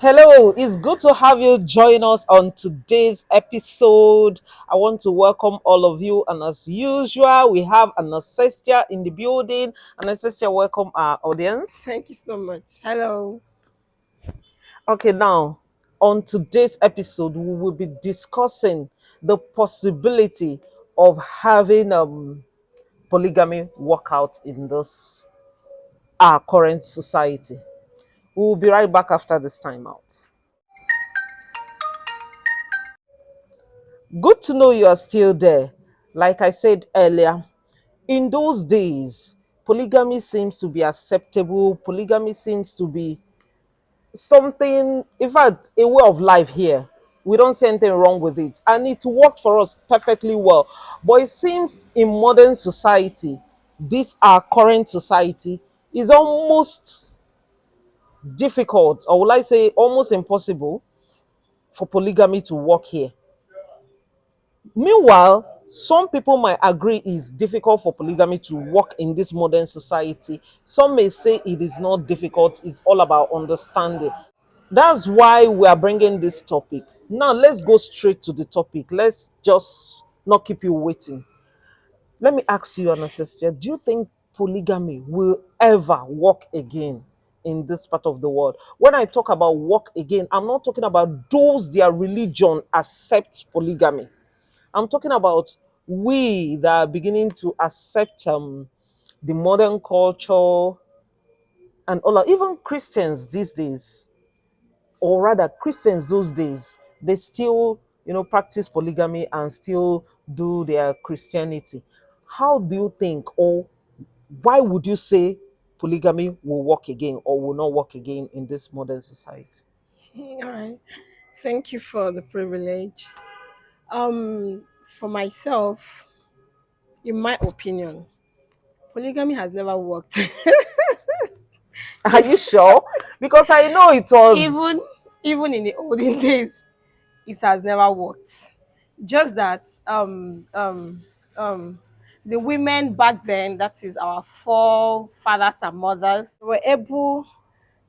Hello, it's good to have you join us on today's episode. I want to welcome all of you, and as usual, we have an ancestor in the building. An ancestor, welcome our audience. Thank you so much. Hello. Okay, now on today's episode, we will be discussing the possibility of having polygamy work out in this our current society. We will be right back after this time out. Good to know you are still there. Like I said earlier, in those days, polygamy seems to be acceptable. Polygamy seems to be something, in fact, a way of life here. We don't see anything wrong with it. And it worked for us perfectly well. But it seems in modern society, this our current society, is almost difficult, or will I say almost impossible for polygamy to work here. Meanwhile, some people might agree it's difficult for polygamy to work in this modern society. Some may say it is not difficult, it's all about understanding. That's why we are bringing this topic. Now, let's go straight to the topic. Let's just not keep you waiting. Let me ask you, Anastasia, do you think polygamy will ever work again in this part of the world? When I talk about work again, I'm not talking about those their religion accepts polygamy. I'm talking about we that are beginning to accept the modern culture and all that. Even Christians these days, or rather Christians those days, they still, practice polygamy and still do their Christianity. How do you think, or why would you say polygamy will work again or will not work again in this modern society? All right. Thank you for the privilege. Um, for myself, in my opinion, polygamy has never worked. Are you sure? Because I know it was. even even in the olden days, it has never worked. Just that the women back then, that is our forefathers and mothers, were able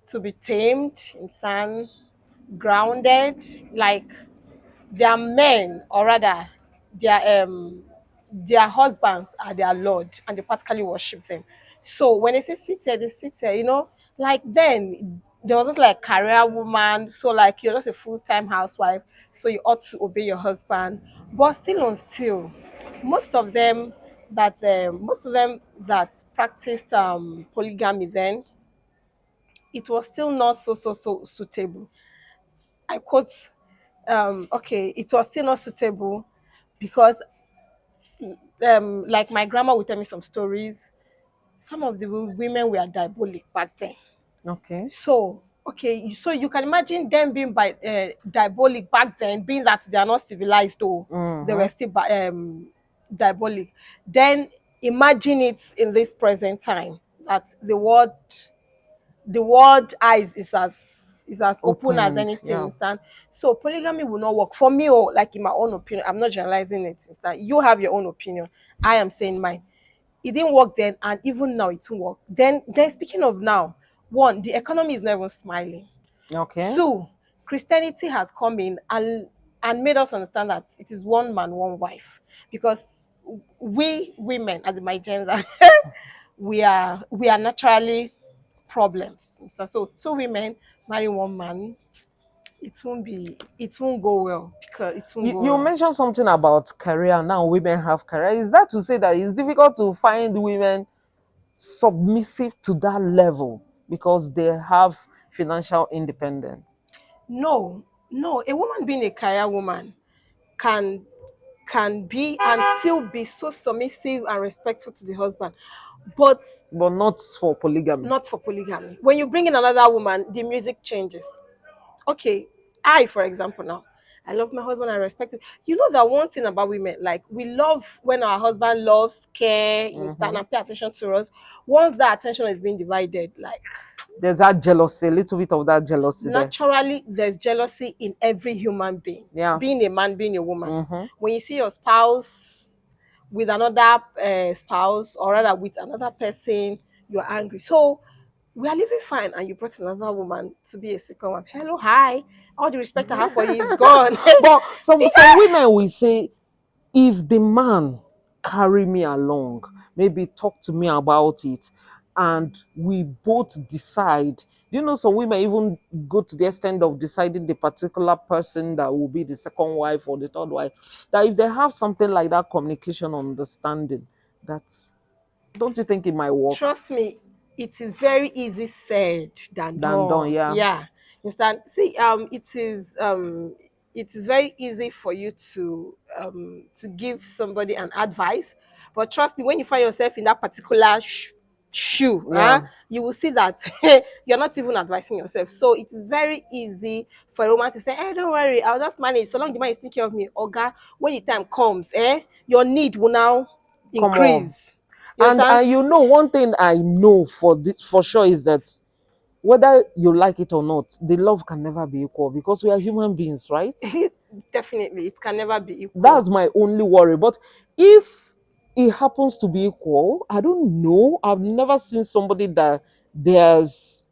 to be tamed and stand grounded, like their men, or rather their husbands are their lord, and they practically worship them. So when they sit here, like then there wasn't like career woman, so like you're just a full-time housewife, so you ought to obey your husband. But still on still, most of them most of them that practiced polygamy then, it was still not so suitable. I quote, okay, it was still not suitable because like my grandma would tell me some stories. Some of the women were diabolic back then. Okay. So okay, so you can imagine them being diabolic back then, being that they are not civilized, though they Mm-hmm. were still diabolic. Then imagine it in this present time, that the world eyes is as open as Opened. anything Yeah. instant. So polygamy will not work for me, or like in my own opinion. I'm not generalizing it. It's that you have your own opinion. I am saying mine. It didn't work then, and even now it won't work. Then speaking of now, one, the economy is not even smiling. Okay. Two, Christianity has come in and made us understand that it is one man, one wife. Because we women, as in my gender, we are naturally problems. So two women marry one man, it won't go well, because it won't You, go you well. mentioned something about career. Now women have career. Is that to say that it's difficult to find women submissive to that level because they have financial independence? No, no, a woman being a career woman can can be and still be so submissive and respectful to the husband, but But not for polygamy. not for polygamy. When you bring in another woman, the music changes. Okay, I, for example, now, I love my husband, I respect him. You know that one thing about women, like we love when our husband loves, care, understand, Mm-hmm. and pay attention to us. Once that attention is being divided, like There's that jealousy, a little bit of that jealousy there. naturally there's jealousy in every human being, Yeah. being a man, being a woman. Mm-hmm. When you see your spouse with another spouse, or rather with another person, you're angry. So We are living fine, and you brought another woman to be a second one. Hello, hi. All the respect I have for you is gone. But some women will say, if the man carry me along, maybe talk to me about it, and we both decide. You know, some women even go to the extent of deciding the particular person that will be the second wife or the third wife. That if they have something like that communication understanding, that's, don't you think it might work? Trust me, it is very easy said than Than done, done. yeah. Yeah. Understand? See, it is very easy for you to give somebody an advice, but trust me, when you find yourself in that particular shoe, Yeah. you will see that you're not even advising yourself. So it is very easy for a woman to say, "Hey, don't worry, I'll just manage. So long the man is taking care of me, Oga, when the time comes, your need will now Come on. increase." You understand? And you know, one thing I know for this for sure is that whether you like it or not, the love can never be equal because we are human beings, right? Definitely, it can never be equal. That's my only worry. But if it happens to be equal, I don't know. I've never seen somebody that there's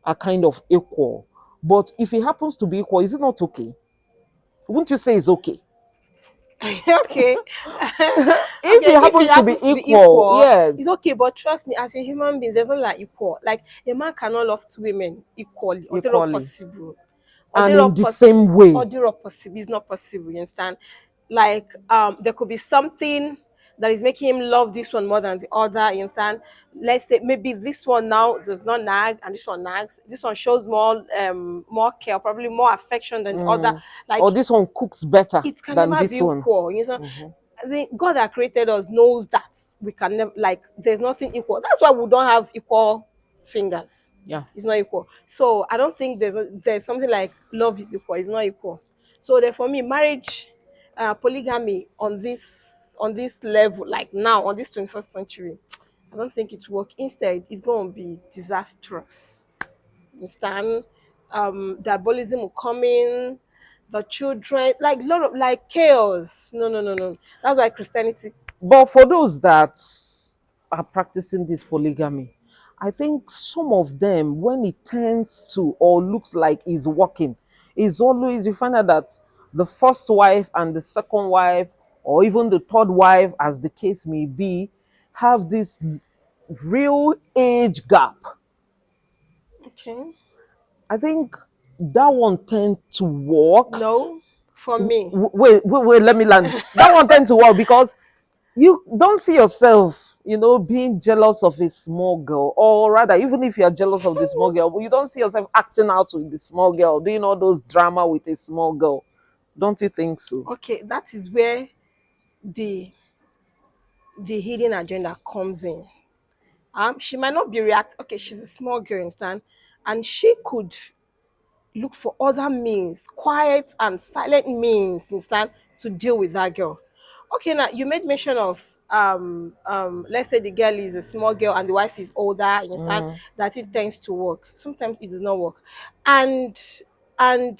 a kind of equal. But if it happens to be equal, is it not okay? Wouldn't you say it's okay? Okay. If Okay, it if it happens to be happens to be equal, equal, it's yes, okay. But trust me, as a human being, there's not like equal. Like a man cannot love two women equally, or they're not equally. possible. Or And they're in not the possible. same Or way. they're not possible. It's not possible. You understand? Like there could be something that is making him love this one more than the other. You understand? Let's say maybe this one now does not nag and this one nags. This one shows more care, probably more affection than the other. Mm. Like Or this one cooks better it can than never this be one. equal. You know, Mhm. as in, God that created us knows that we can never, like, there's nothing equal. That's why we don't have equal fingers. Yeah. It's not equal. So I don't think there's something like love is equal. It's not equal. So therefore, me, marriage, polygamy on this level, like now on this 21st century, I don't think it work. Instead, it's going to be disastrous. You understand? Diabolism will come in, the children, like lot of like chaos. No, no, no, no. That's why Christianity. But for those that are practicing this polygamy, I think some of them, when it tends to or looks like is working, is always you find out that the first wife and the second wife, or even the third wife, as the case may be, have this real age gap. Okay. I think that one tend to work. No, for me. Wait, let me land. That one tend to work because you don't see yourself, being jealous of a small girl, or rather, even if you're jealous of the small girl, but you don't see yourself acting out with the small girl, doing all those drama with a small girl. Don't you think so? Okay, that is where the the hidden agenda comes in. She might not be react. Okay, she's a small girl, understand, and she could look for other means, quiet and silent means instead to deal with that girl. Okay, now you made mention of let's say the girl is a small girl and the wife is older, you understand, Mm, that it tends to work. Sometimes it does not work. And and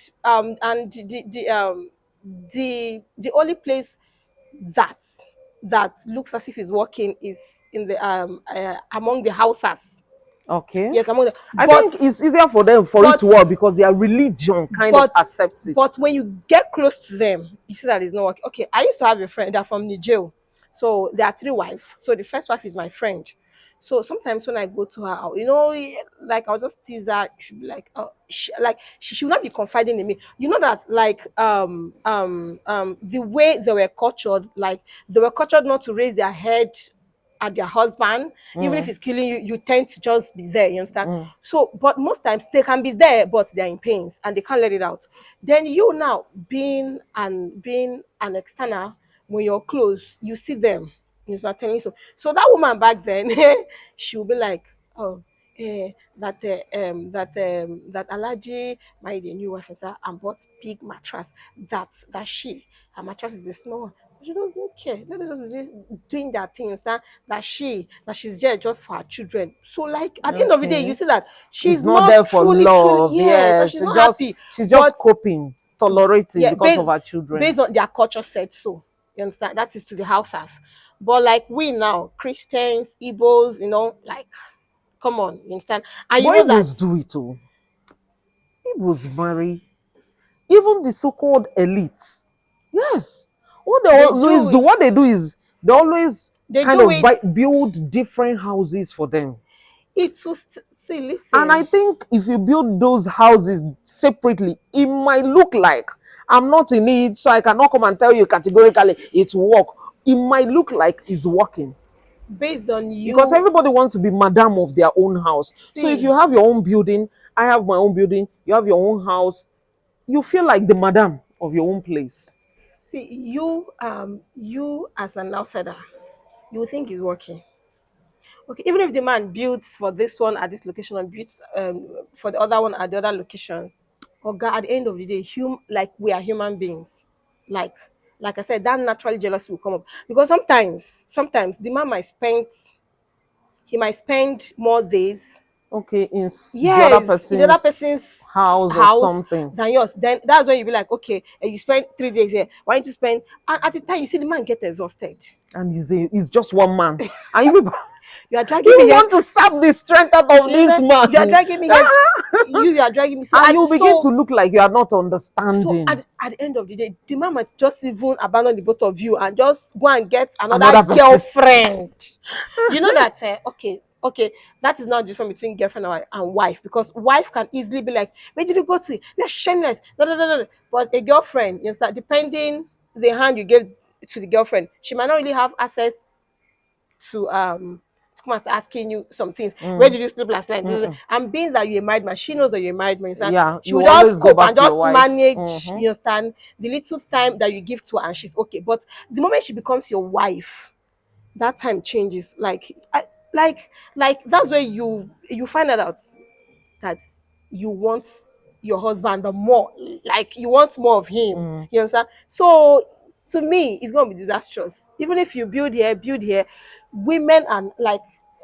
the only place that looks as if it's working is in the among the houses. okay. Yes, among the I think it's easier for them for it but to work because their religion kind of but accepts it. but when you get close to them, you see that it's not working. Okay, I used to have a friend that from Niger. So there are three wives. So the first wife is my friend. So sometimes when I go to her, like I'll just tease her. She'll be like, oh, she will not be confiding in me. You know that like the way they were cultured, like they were cultured not to raise their head at their husband, even if Mm, he's killing you, you tend to just be there. You understand? mm. So, but most times they can be there, but they're in pains and they can't let it out. Then you now being an external, when you're close, you see them. You start telling you so. So that woman back then, she will be like, oh. That Alaji married a new wife and bought big mattress. That her mattress is a small one. But she doesn't care. Let her just be doing that thing, understand? That she's there just for her children. So like at the end of the day, you Okay. see that It's she's not not there for truly, love. yes, that Yes. she's not happy. She's But just coping, tolerating yeah, because of her children. based on their culture said so. You understand? That is to the houses. But like we now, Christians, Igbos, like Come on, you understand? And you But know that Igbos do it all. Igbos marry even the so-called elites. Yes. What they they do always do, it. what they do is they always They kind do of it. build different houses for them. It was see, And I listen. think if you build those houses separately, it might look like I'm not in it, so I cannot come and tell you categorically it's work. It might look like it's working Based on because you, everybody wants to be madam of their own house. So if you see, have your own building, I have my own building, you have your own house, you feel like the madam of your own place. see, you as an outsider, you will think it's working. Okay, even if the man builds for this one at this location and builds for the other one at the other location, or God, at the end of the day, like we are human beings. Like like I said, that naturally jealousy will come up because sometimes the man might spend he might spend more days, Okay, in the other yes, in the other person's person's house or house something, than yours. Then that's when you be like, okay, you spend 3 days here. Why don't you spend? And at the time, you see the man get exhausted. and he's just one man, and you people You are dragging you me here. want to sap the strength out of You this say you are man. dragging me here. You are dragging me. So And and you begin to so look like you are not so understanding at the end of the day, the man might just even abandon the both of you and just go and get another another person. girlfriend. You know that okay, that is not different between girlfriend and wife because wife can easily be like, where did you go to? You're shameless. Da, da, da, da. But a girlfriend, you start depending the hand you give to the girlfriend, she might not really have access to come and start asking you some things. Where Mm, did you sleep last night? mm, mm. And being that you're a married man, she knows that you're a married man. So Yeah, she you will always just go cope back and to your just wife. manage, Hmm. you understand, the little time that you give to her and she's okay. But the moment she becomes your wife, that time changes. Like that's where you find out that you want your husband the more, like you want more of him, Mm, you understand? So to me it's going to be disastrous even if you build here. Women and like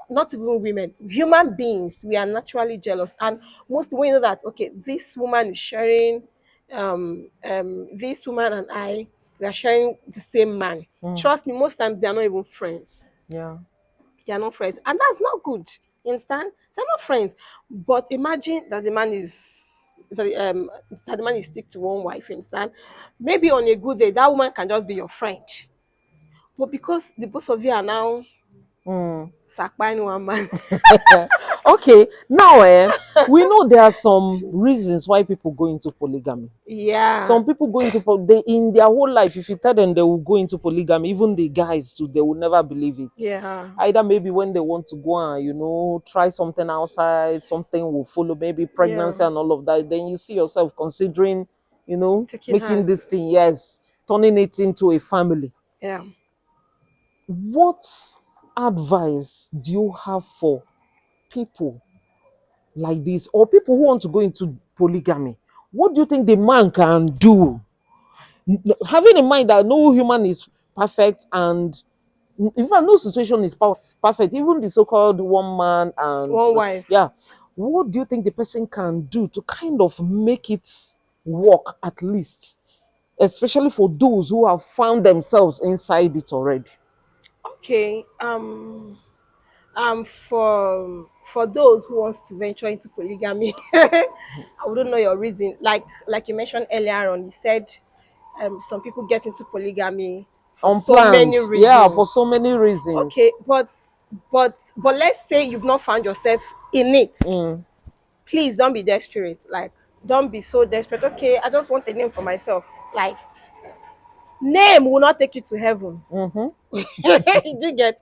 not even women, human beings, we are naturally jealous. And most when you know that okay, this woman is sharing this woman and I, we are sharing the same man, mm, trust me, most times they are not even friends. yeah. They are not friends, and that's not good. You understand? They're not friends. But imagine that the man is stick to one wife. You understand? Maybe on a good day, that woman can just be your friend. But because the both of you are now Mm. sakpine one man, Okay, now we know there are some reasons why people go into polygamy. yeah, Some people go into they in their whole life, if you tell them they will go into polygamy, even the guys too, they will never believe it. yeah, Either maybe when they want to go and try something outside, something will follow, maybe yeah, pregnancy and all of that. Then you see yourself considering, taking making hands, this thing, yes, turning it into a family. yeah. What advice do you have for people like this, or people who want to go into polygamy? What do you think the man can do? Having in mind that no human is perfect, and in fact no situation is perfect, even the so-called one man and One wife. yeah, what do you think the person can do to kind of make it work, at least, especially for those who have found themselves inside it already? Okay. For those who wants to venture into polygamy, I wouldn't know your reason. Like you mentioned earlier on, you said some people get into polygamy for so Unplanned, many yeah, for reasons. so many Okay, reasons. but let's say you've not found yourself in it. Mm, Please don't be desperate. Like don't be so desperate. Okay, I just want a name for myself. Like name will not take you to heaven. mm-hmm, You do get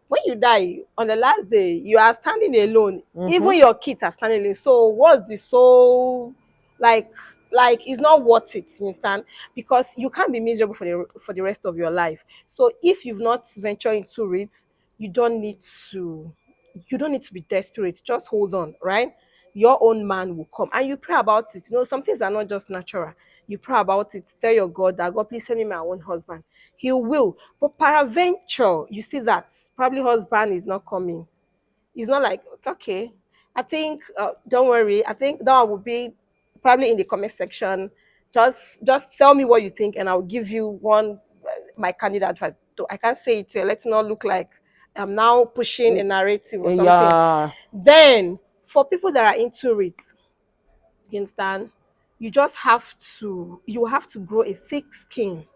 when you die on the last day, you are standing alone. mm-hmm, Even your kids are standing alone. So what's the so like it's not worth it, you understand? Because you can't be miserable for the rest of your life. So if you've not ventured into it, you don't need to you don't need to be desperate. Just hold on, right? Your own man will come and you pray about it. Some things are not just natural. You pray about it, tell your God that God, please send me my own husband. He will. But peradventure, you see that probably husband is not coming. It's not like, okay, I think, don't worry. I think that will be probably in the comment section. Just tell me what you think, and I'll give you one my candidate advice. So I can't say it. Let's not look like I'm now pushing a narrative or something. Yeah. Then for people that are into it, you understand, you have to grow a thick skin.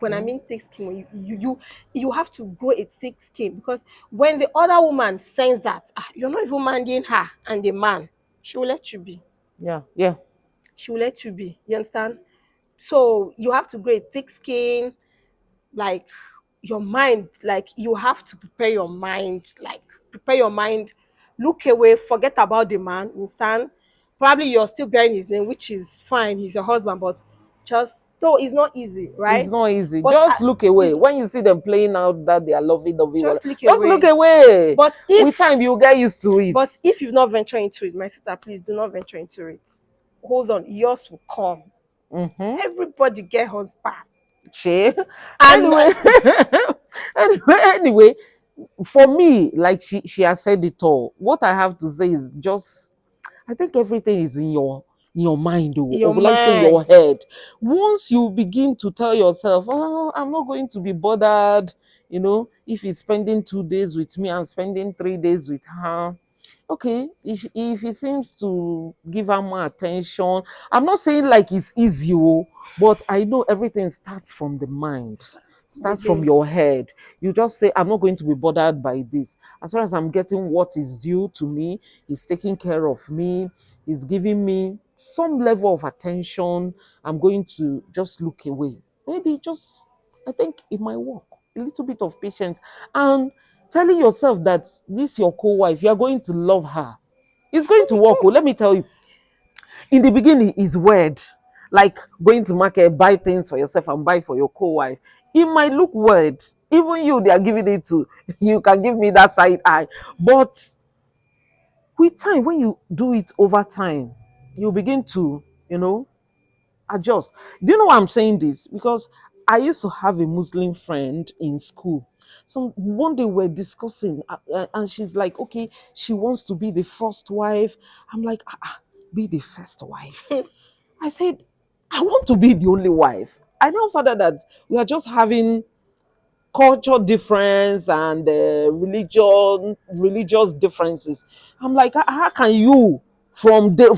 When I Okay. mean thick skin, when you have to grow a thick skin, because when the other woman sense that you're not even minding her and the man, she will let you be. Yeah. Yeah. She will let you be. You understand? So you have to grow a thick skin, like your mind, like you have to prepare your mind, look away, forget about the man. You understand? Probably you're still bearing his name, which is fine. He's your husband, but just though it's not easy, It's right? not easy. But Just look away. it's When you see them playing out that they are loving, loving, just look just look away. away. But With time, you'll get used to it. if you've not ventured into it, my sister, please do not venture into it. Hold on, yours will come. Mm-hmm. Everybody get husband. She. And Anyway, anyway, for me, like she has said it all. What I have to say is just I think everything is in your mind, or your will I say in your mind. head. Once you begin to tell yourself, "Oh, I'm not going to be bothered," if he's spending 2 days with me, I'm spending 3 days with her. Okay, if he seems to give her more attention, I'm not saying like it's easy, but I know everything starts from the mind, starts from Within. your head. You just say, I'm not going to be bothered by this. As far as I'm getting what is due to me, he's taking care of me, he's giving me some level of attention, I'm going to just look away. Maybe just, I think it might work. A little bit of patience. And telling yourself that this your co-wife, you are going to love her. It's going to work. Oh, let me tell you, in the beginning is weird, like going to market, buy things for yourself and buy for your co-wife. It might look weird. Even you, they are giving it to you, can give me that side eye. But with time, when you do it over time, you begin to, adjust. Do you know why I'm saying this? Because I used to have a Muslim friend in school. So one day we're discussing, and she's like, okay, she wants to be the first wife. I'm like, be the first wife. I said, I want to be the only wife. I now found out that we are just having culture difference and religious differences. I'm like, how can you from day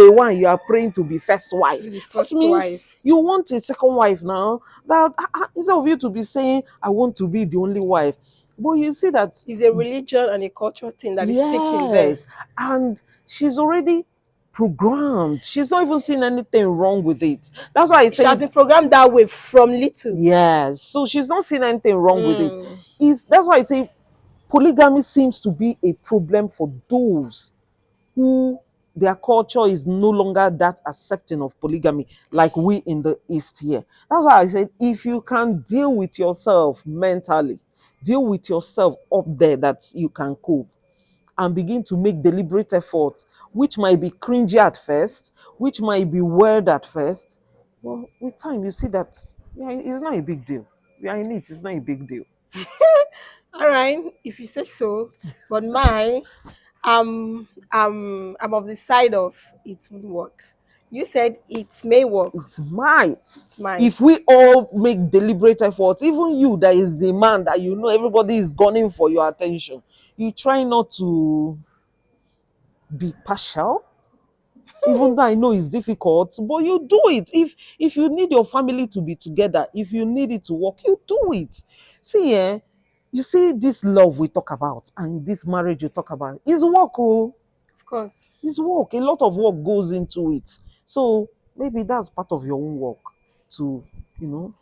one you are praying to be first To wife? be the That first means wife. you want a second wife now. That instead of you to be saying I want to be the only wife, but you see that Is a religion and a cultural thing that is speaking there. yes, and she's already programmed. She's not even seeing anything wrong with it. That's why I She has said been programmed that way from little. yes. So she's not seeing anything wrong with it. Mm, Is that's why I say polygamy seems to be a problem for those who their culture is no longer that accepting of polygamy like we in the East here. That's why I said if you can deal with yourself mentally, deal with yourself up there that you can cope and begin to make deliberate efforts, which might be cringy at first, which might be weird at first. Well, with time, you see that yeah, it's not a big deal. We are in it, it's not a big deal. all right, if you say so. But mine, I'm of the side of it would work. You said it may work. It might. It might. If we all make deliberate efforts, even you that is the man that everybody is gunning for your attention, you try not to be partial, even though I know it's difficult, but you do it. If you need your family to be together, if you need it to work, you do it. See, you see this love we talk about and this marriage you talk about is work, oh, Of course. it's work. A lot of work goes into it. So maybe that's part of your own work to, you know,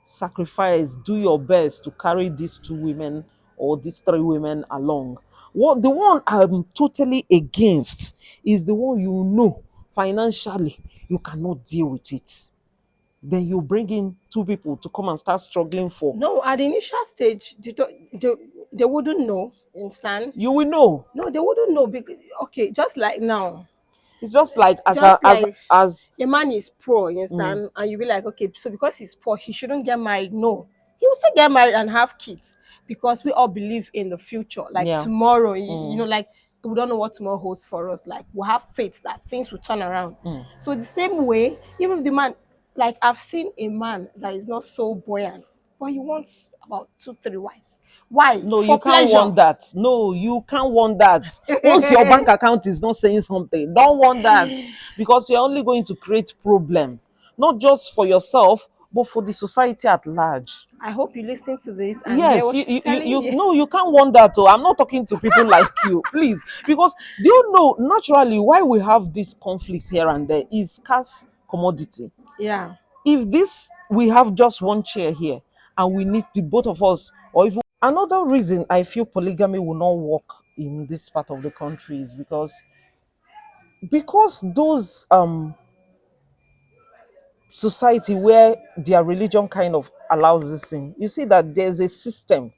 sacrifice, do your best to carry these two women or these three women along. What the one I'm totally against is the one financially you cannot deal with it. Then you bring in two people to come and start struggling for. No, at the initial stage, they wouldn't know. You understand? You will know. No, they wouldn't know. Because, okay, just like now, It's just like just like as a man is poor, you mm, understand? And you be like, okay, so because he's poor, he shouldn't get married. No, he will still get married and have kids, because we all believe in the future. Like yeah. tomorrow, Mm, like we don't know what tomorrow holds for us. Like we have faith that things will turn around. mm, So the same way, even if the man, like I've seen a man that is not so buoyant, but he wants about 2, 3 wives. Why? No, For you can't pleasure. want that. No, you can't want that. Once your bank account is not saying something, don't want that, because you're only going to create problem, not just for yourself, but for the society at large. I hope you listen to this and hear Yes, what she's telling you. no, you can't want that. Oh, I'm not talking to people like you, please, because do you know naturally why we have these conflicts here and there is scarce commodity. Yeah. If this we have just one chair here and we need the both of us, or even another reason I feel polygamy will not work in this part of the country is because those society where their religion kind of allows this thing, you see that there's a system,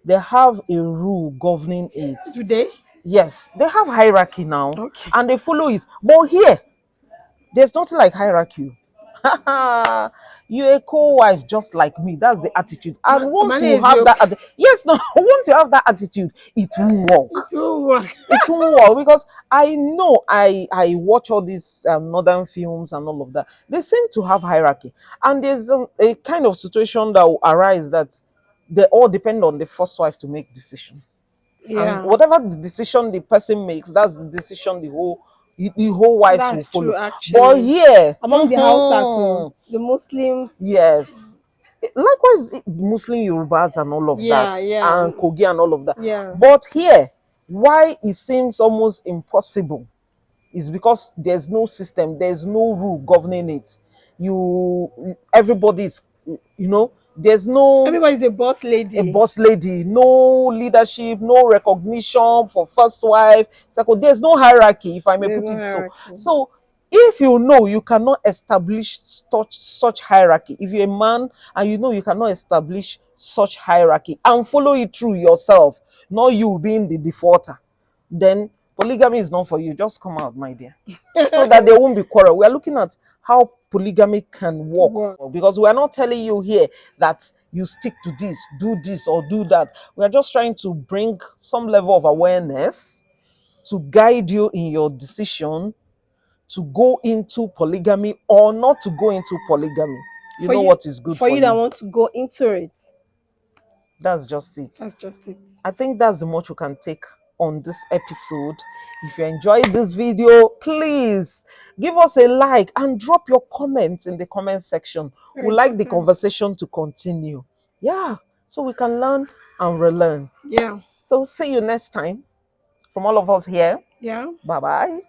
they have a rule governing it. Do they? Yes, they have hierarchy now Okay. and they follow it, but here there's nothing like hierarchy. You're a co-wife just like me. That's the attitude. And once Money you is have that, yoked. yes, no, once you have that attitude, it won't It work. will work. It won't work because I know I watch all these northern films and all of that. They seem to have hierarchy, and there's a kind of situation that will arise that they all depend on the first wife to make decision, and Yeah. whatever the decision the person makes, that's the decision the whole wives will That's follow. true But actually. here, Among the Hausas, so the Muslim, yes, likewise Muslim Yorubas and all of that, yeah, yeah, and Kogi and all of that. yeah. But here, why it seems almost impossible is because there's no system, there's no rule governing it. Everybody's, there's no Everybody's a boss a lady. boss lady, no leadership, no recognition for first wife, second. There's no hierarchy, if I may There's put no it so. hierarchy. So, if you know you cannot establish such hierarchy, if you're a man and you know you cannot establish such hierarchy and follow it through yourself, not you being the defaulter, then polygamy is not for you. Just come out, my dear, so that there won't be quarrel. We are looking at how polygamy can work, Work. because we are not telling you here that you stick to this or do that. We are just trying to bring some level of awareness to guide you in your decision to go into polygamy or not to go into polygamy. You For know you, what is good for for you that you. want to go into it, That's just it. that's just it. I think that's the much we can take on this episode. If you enjoyed this video, please give us a like and drop your comments in the comment section. Very We like the important. conversation to continue. Yeah, so we can learn and relearn. Yeah, So see you next time from all of us here. yeah. Bye bye.